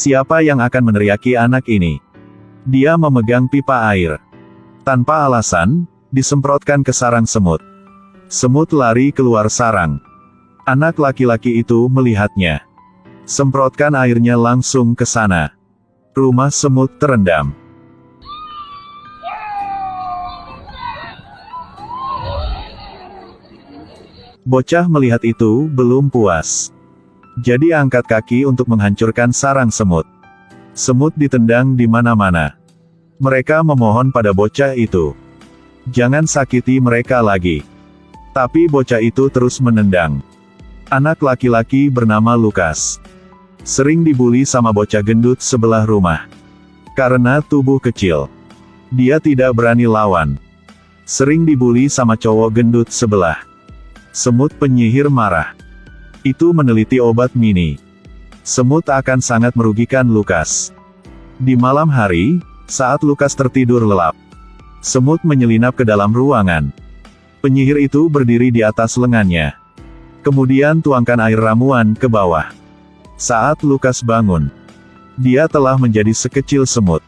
Siapa yang akan meneriaki anak ini? Dia memegang pipa air. Tanpa alasan, disemprotkan ke sarang semut. Semut lari keluar sarang. Anak laki-laki itu melihatnya. Semprotkan airnya langsung ke sana. Rumah semut terendam. Bocah melihat itu, belum puas. Jadi angkat kaki untuk menghancurkan sarang semut. Semut ditendang di mana-mana. Mereka memohon pada bocah itu. Jangan sakiti mereka lagi. Tapi bocah itu terus menendang. Anak laki-laki bernama Lukas. Sering dibuli sama bocah gendut sebelah rumah. Karena tubuh kecil. Dia tidak berani lawan. Sering dibuli sama cowok gendut sebelah. Semut penyihir marah. Itu meneliti obat mini. Semut akan sangat merugikan Lukas. Di malam hari, saat Lukas tertidur lelap, semut menyelinap ke dalam ruangan. Penyihir itu berdiri di atas lengannya. Kemudian tuangkan air ramuan ke bawah. Saat Lukas bangun, dia telah menjadi sekecil semut.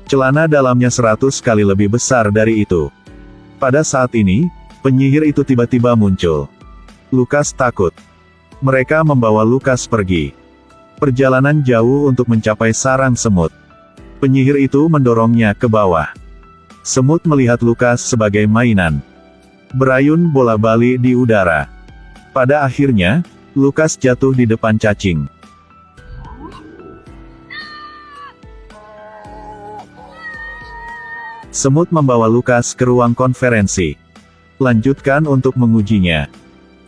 Celana dalamnya 100 kali lebih besar dari itu. Pada saat ini, penyihir itu tiba-tiba muncul. Lukas takut. Mereka membawa Lukas pergi. Perjalanan jauh untuk mencapai sarang semut. Penyihir itu mendorongnya ke bawah. Semut melihat Lukas sebagai mainan. Berayun bola-balik di udara. Pada akhirnya, Lukas jatuh di depan cacing. Semut membawa Lukas ke ruang konferensi. Lanjutkan untuk mengujinya.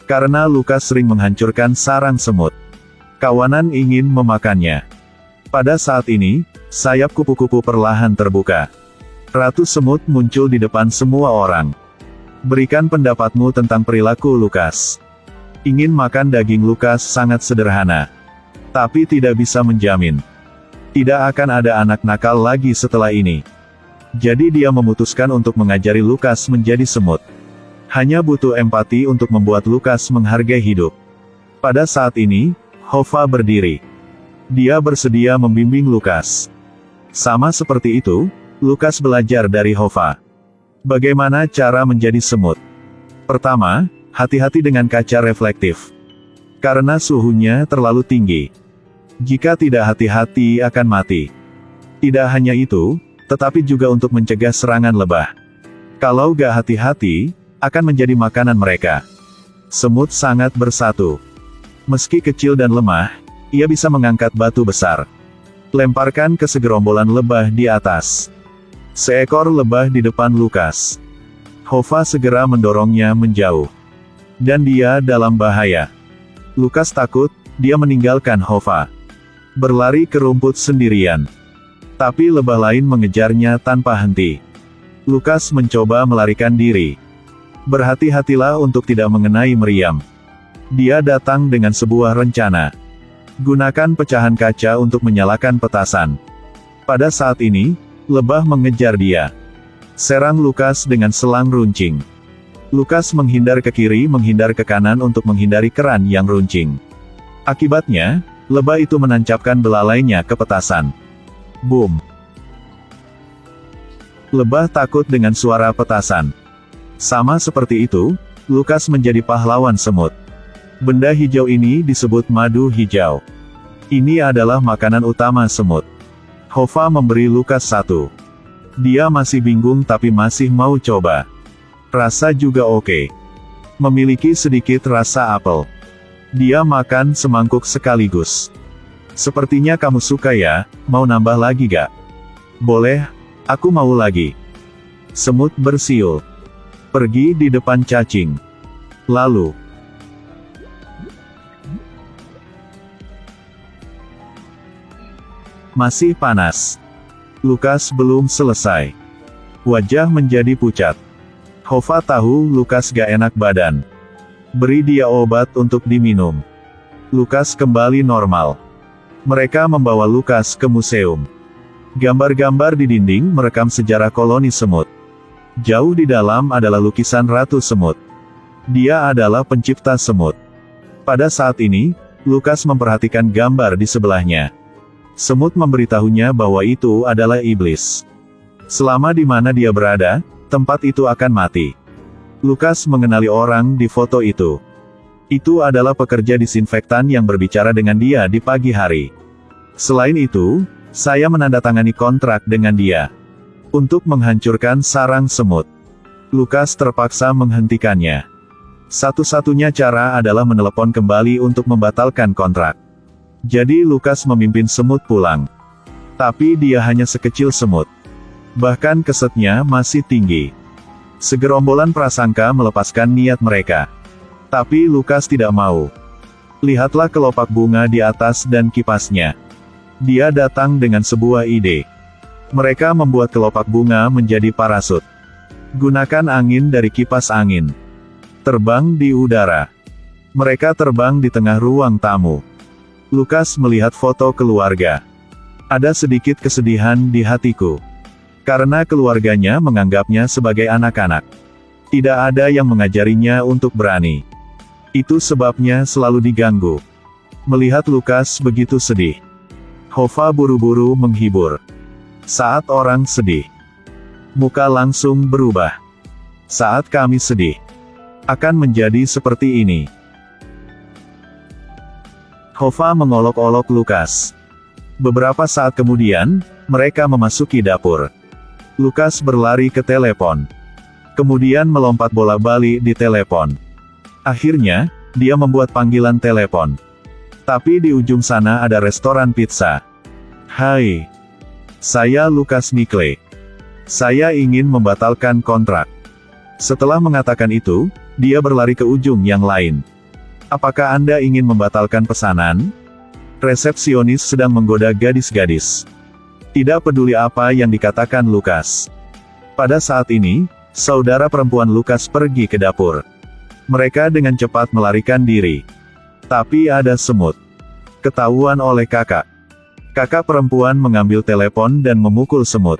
Karena Lukas sering menghancurkan sarang semut. Kawanan ingin memakannya. Pada saat ini, sayap kupu-kupu perlahan terbuka. Ratu semut muncul di depan semua orang. Berikan pendapatmu tentang perilaku Lukas. Ingin makan daging Lukas sangat sederhana. Tapi tidak bisa menjamin. Tidak akan ada anak nakal lagi setelah ini. Jadi dia memutuskan untuk mengajari Lukas menjadi semut. Hanya butuh empati untuk membuat Lukas menghargai hidup. Pada saat ini, Hova berdiri. Dia bersedia membimbing Lukas. Sama seperti itu, Lukas belajar dari Hova. Bagaimana cara menjadi semut? Pertama, hati-hati dengan kaca reflektif. Karena suhunya terlalu tinggi. Jika tidak hati-hati akan mati. Tidak hanya itu, tetapi juga untuk mencegah serangan lebah. Kalau gak hati-hati, akan menjadi makanan mereka. Semut sangat bersatu. Meski kecil dan lemah, ia bisa mengangkat batu besar. Lemparkan ke segerombolan lebah di atas. Seekor lebah di depan Lukas. Hova segera mendorongnya menjauh. Dan dia dalam bahaya. Lukas takut, dia meninggalkan Hova. Berlari ke rumput sendirian. Tapi lebah lain mengejarnya tanpa henti. Lukas mencoba melarikan diri. Berhati-hatilah untuk tidak mengenai meriam. Dia datang dengan sebuah rencana. Gunakan pecahan kaca untuk menyalakan petasan. Pada saat ini, lebah mengejar dia. Serang Lukas dengan selang runcing. Lukas menghindar ke kiri, menghindar ke kanan untuk menghindari keran yang runcing. Akibatnya, lebah itu menancapkan belalainya ke petasan. Boom! Lebah takut dengan suara petasan. Sama seperti itu, Lukas menjadi pahlawan semut. Benda hijau ini disebut madu hijau. Ini adalah makanan utama semut. Hova memberi Lukas satu. Dia masih bingung tapi masih mau coba. Rasa juga oke. Memiliki sedikit rasa apel. Dia makan semangkuk sekaligus. Sepertinya kamu suka ya, mau nambah lagi gak? Boleh, aku mau lagi. Semut bersiul. Pergi di depan cacing. Lalu, masih panas. Lukas belum selesai. Wajah menjadi pucat. Hova tahu Lukas gak enak badan. Beri dia obat untuk diminum. Lukas kembali normal. Mereka membawa Lukas ke museum. Gambar-gambar di dinding merekam sejarah koloni semut. Jauh di dalam adalah lukisan Ratu Semut. Dia adalah pencipta semut. Pada saat ini, Lukas memperhatikan gambar di sebelahnya. Semut memberitahunya bahwa itu adalah iblis. Selama di mana dia berada, tempat itu akan mati. Lukas mengenali orang di foto itu. Itu adalah pekerja disinfektan yang berbicara dengan dia di pagi hari. Selain itu, saya menandatangani kontrak dengan dia untuk menghancurkan sarang semut. Lukas terpaksa menghentikannya. Satu-satunya cara adalah menelepon kembali untuk membatalkan kontrak. Jadi Lukas memimpin semut pulang. Tapi dia hanya sekecil semut. Bahkan kesetnya masih tinggi. Segerombolan prasangka melepaskan niat mereka. Tapi Lukas tidak mau. Lihatlah kelopak bunga di atas dan kipasnya. Dia datang dengan sebuah ide. Mereka membuat kelopak bunga menjadi parasut. Gunakan angin dari kipas angin. Terbang di udara. Mereka terbang di tengah ruang tamu. Lukas melihat foto keluarga. Ada sedikit kesedihan di hatiku. Karena keluarganya menganggapnya sebagai anak-anak. Tidak ada yang mengajarinya untuk berani. Itu sebabnya selalu diganggu. Melihat Lukas begitu sedih, Hova buru-buru menghibur. Saat orang sedih, muka langsung berubah. Saat kami sedih, akan menjadi seperti ini. Hova mengolok-olok Lukas. Beberapa saat kemudian, mereka memasuki dapur. Lukas berlari ke telepon. Kemudian melompat bola-balik di telepon. Akhirnya, dia membuat panggilan telepon. Tapi di ujung sana ada restoran pizza. Hai. Saya Lukas Nikle. Saya ingin membatalkan kontrak. Setelah mengatakan itu, dia berlari ke ujung yang lain. Apakah Anda ingin membatalkan pesanan? Resepsionis sedang menggoda gadis-gadis. Tidak peduli apa yang dikatakan Lukas. Pada saat ini, saudara perempuan Lukas pergi ke dapur. Mereka dengan cepat melarikan diri. Tapi ada semut. Ketahuan oleh kakak. Kakak perempuan mengambil telepon dan memukul semut.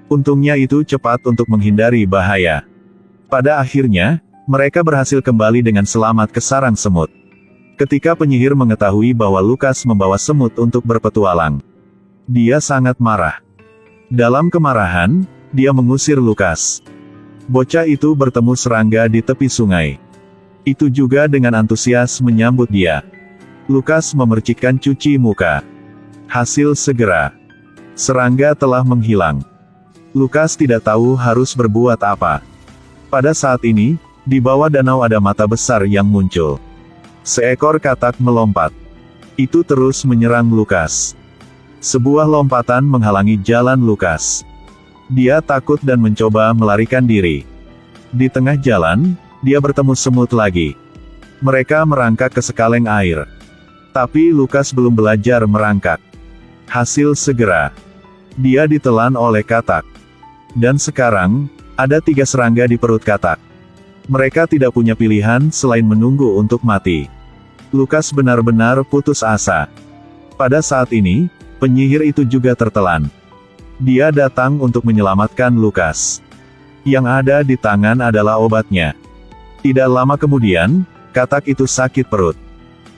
Untungnya itu cepat untuk menghindari bahaya. Pada akhirnya, mereka berhasil kembali dengan selamat ke sarang semut. Ketika penyihir mengetahui bahwa Lukas membawa semut untuk berpetualang, dia sangat marah. Dalam kemarahan, dia mengusir Lukas. Bocah itu bertemu serangga di tepi sungai. Itu juga dengan antusias menyambut dia. Lukas memercikkan cuci muka. Hasil segera. Serangga telah menghilang. Lukas tidak tahu harus berbuat apa. Pada saat ini, di bawah danau ada mata besar yang muncul. Seekor katak melompat. Itu terus menyerang Lukas. Sebuah lompatan menghalangi jalan Lukas. Dia takut dan mencoba melarikan diri. Di tengah jalan, dia bertemu semut lagi. Mereka merangkak ke sekaleng air. Tapi Lukas belum belajar merangkak. Hasil segera. Dia ditelan oleh katak. Dan sekarang, ada 3 serangga di perut katak. Mereka tidak punya pilihan selain menunggu untuk mati. Lukas benar-benar putus asa. Pada saat ini, penyihir itu juga tertelan. Dia datang untuk menyelamatkan Lukas. Yang ada di tangan adalah obatnya. Tidak lama kemudian, katak itu sakit perut.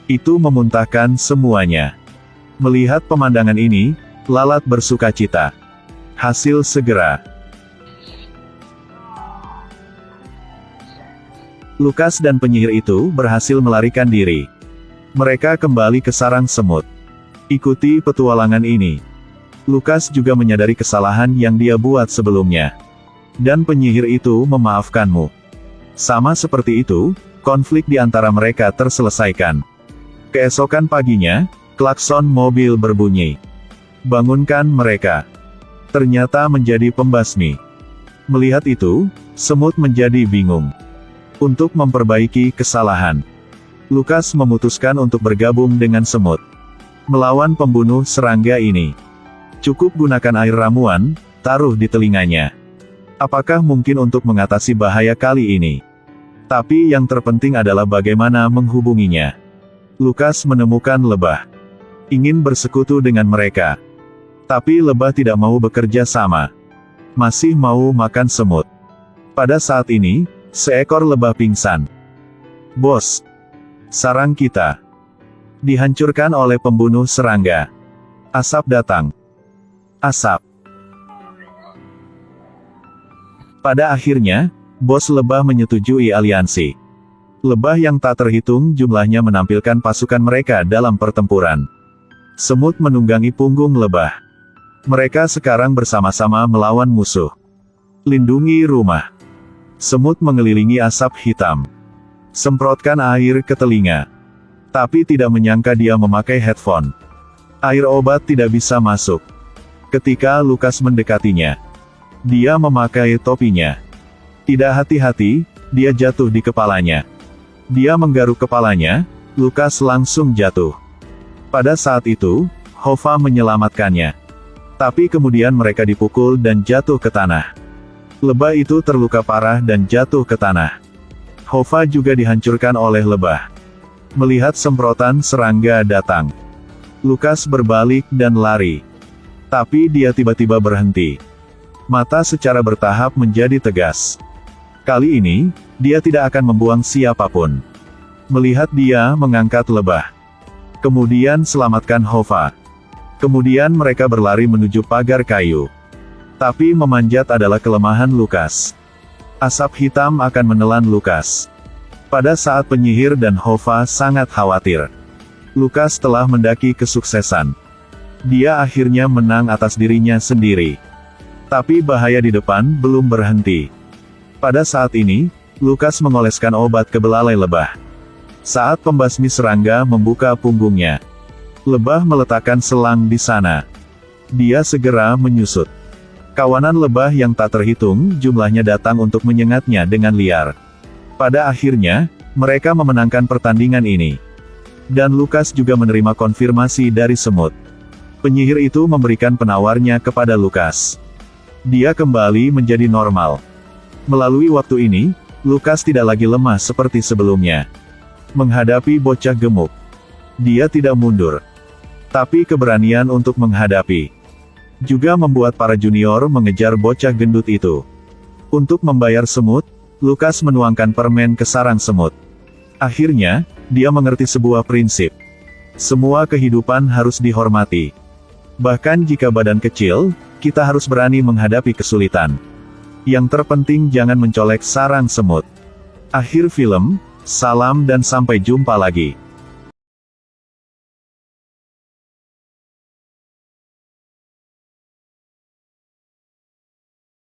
Itu memuntahkan semuanya. Melihat pemandangan ini, lalat bersukacita. Hasil segera. Lukas dan penyihir itu berhasil melarikan diri. Mereka kembali ke sarang semut. Ikuti petualangan ini. Lukas juga menyadari kesalahan yang dia buat sebelumnya. Dan penyihir itu memaafkanmu. Sama seperti itu, konflik di antara mereka terselesaikan. Keesokan paginya, klakson mobil berbunyi. Bangunkan mereka. Ternyata menjadi pembasmi. Melihat itu, semut menjadi bingung. Untuk memperbaiki kesalahan, Lukas memutuskan untuk bergabung dengan semut. Melawan pembunuh serangga ini. Cukup gunakan air ramuan, taruh di telinganya. Apakah mungkin untuk mengatasi bahaya kali ini? Tapi yang terpenting adalah bagaimana menghubunginya. Lukas menemukan lebah. Ingin bersekutu dengan mereka. Tapi lebah tidak mau bekerja sama. Masih mau makan semut. Pada saat ini, seekor lebah pingsan. Bos, sarang kita dihancurkan oleh pembunuh serangga. Asap datang. Asap. Pada akhirnya, bos lebah menyetujui aliansi. Lebah yang tak terhitung jumlahnya menampilkan pasukan mereka dalam pertempuran. Semut menunggangi punggung lebah. Mereka sekarang bersama-sama melawan musuh. Lindungi rumah. Semut mengelilingi asap hitam. Semprotkan air ke telinga. Tapi tidak menyangka dia memakai headphone. Air obat tidak bisa masuk. Ketika Lukas mendekatinya, dia memakai topinya. Tidak hati-hati, dia jatuh di kepalanya. Dia menggaruk kepalanya, Lukas langsung jatuh. Pada saat itu, Hova menyelamatkannya. Tapi kemudian mereka dipukul dan jatuh ke tanah. Lebah itu terluka parah dan jatuh ke tanah. Hova juga dihancurkan oleh lebah. Melihat semprotan serangga datang, Lukas berbalik dan lari. Tapi dia tiba-tiba berhenti. Mata secara bertahap menjadi tegas. Kali ini, dia tidak akan membuang siapapun. Melihat dia mengangkat lebah. Kemudian selamatkan Hova. Kemudian mereka berlari menuju pagar kayu. Tapi memanjat adalah kelemahan Lukas. Asap hitam akan menelan Lukas. Pada saat penyihir dan Hova sangat khawatir. Lukas telah mendaki kesuksesan. Dia akhirnya menang atas dirinya sendiri. Tapi bahaya di depan belum berhenti. Pada saat ini, Lukas mengoleskan obat ke belalai lebah. Saat pembasmi serangga membuka punggungnya, lebah meletakkan selang di sana. Dia segera menyusut. Kawanan lebah yang tak terhitung jumlahnya datang untuk menyengatnya dengan liar. Pada akhirnya, mereka memenangkan pertandingan ini. Dan Lukas juga menerima konfirmasi dari semut. Penyihir itu memberikan penawarnya kepada Lukas. Dia kembali menjadi normal. Melalui waktu ini, Lukas tidak lagi lemah seperti sebelumnya. Menghadapi bocah gemuk, dia tidak mundur. Tapi keberanian untuk menghadapi juga membuat para junior mengejar bocah gendut itu. Untuk membayar semut, Lukas menuangkan permen ke sarang semut. Akhirnya, dia mengerti sebuah prinsip. Semua kehidupan harus dihormati. Bahkan jika badan kecil, kita harus berani menghadapi kesulitan. Yang terpenting jangan mencolek sarang semut. Akhir film, salam dan sampai jumpa lagi.